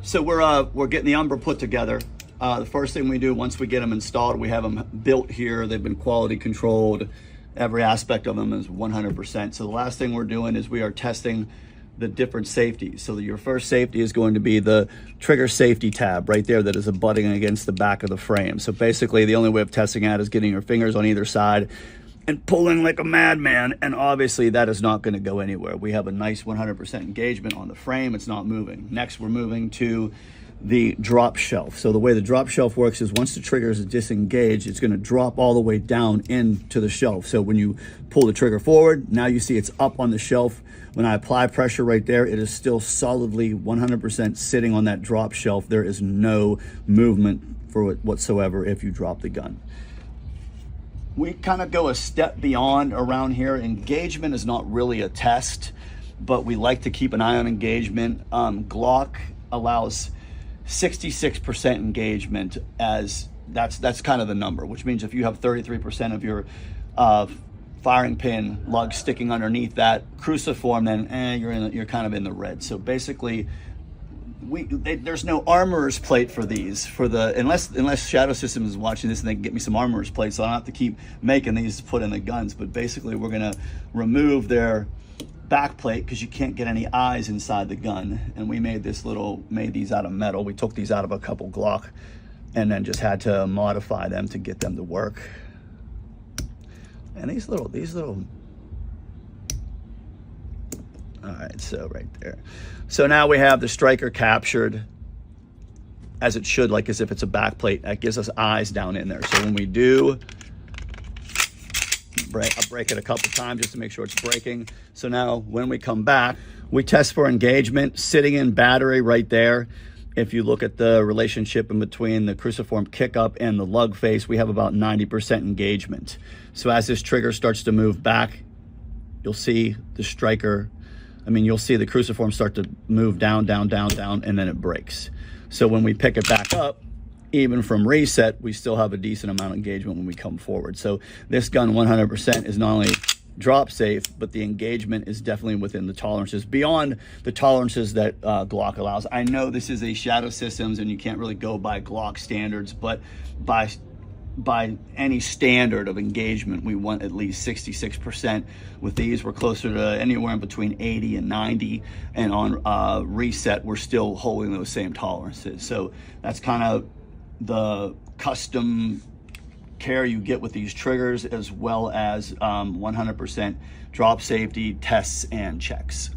So we're getting the Umbra put together. The first thing we do once we get them installed, we have them built here. They've been quality controlled. Every aspect of them is 100%. So the last thing we're doing is we are testing the different safeties. So your first safety is going to be the trigger safety tab right there that is abutting against the back of the frame. So basically the only way of testing that is getting your fingers on either side and pulling like a madman, and obviously that is not going to go anywhere. We have a nice 100% engagement on the frame. It's not moving. Next, we're moving to the drop shelf. So the way the drop shelf works is once the trigger is disengaged, it's going to drop all the way down into the shelf. So when you pull the trigger forward, now you see it's up on the shelf. When I apply pressure right there, it is still solidly 100% sitting on that drop shelf. There is no movement for it whatsoever if you drop the gun. We kind of go a step beyond around here. Engagement is not really a test, but we like to keep an eye on engagement. Glock allows 66% engagement, as that's kind of the number, which means if you have 33% of your firing pin lug sticking underneath that cruciform, then you're kind of in the red. So basically, there's no armorer's plate for these, unless Shadow Systems is watching this and they can get me some armorer's plates, so I don't have to keep making these to put in the guns. But basically we're gonna remove their back plate because you can't get any eyes inside the gun, and we made these out of metal. We took these out of a couple Glock and then just had to modify them to get them to work. And these little all right, so right there. So now we have the striker captured as it should, like as if it's a back plate. That gives us eyes down in there. So when we do I'll break it a couple times just to make sure it's breaking. So now when we come back, we test for engagement, sitting in battery right there. If you look at the relationship in between the cruciform kick up and the lug face, we have about 90% engagement. So as this trigger starts to move back, you'll see the striker, you'll see the cruciform start to move down, down, down, down, and then it breaks. So when we pick it back up, even from reset, we still have a decent amount of engagement when we come forward. So this gun 100% is not only drop safe, but the engagement is definitely within the tolerances, beyond the tolerances that Glock allows. I know this is a Shadow Systems and you can't really go by Glock standards, but by any standard of engagement, we want at least 66%. With these, we're closer to anywhere in between 80 and 90, and on reset, we're still holding those same tolerances. So that's kind of the custom care you get with these triggers, as well as 100% drop safety tests and checks.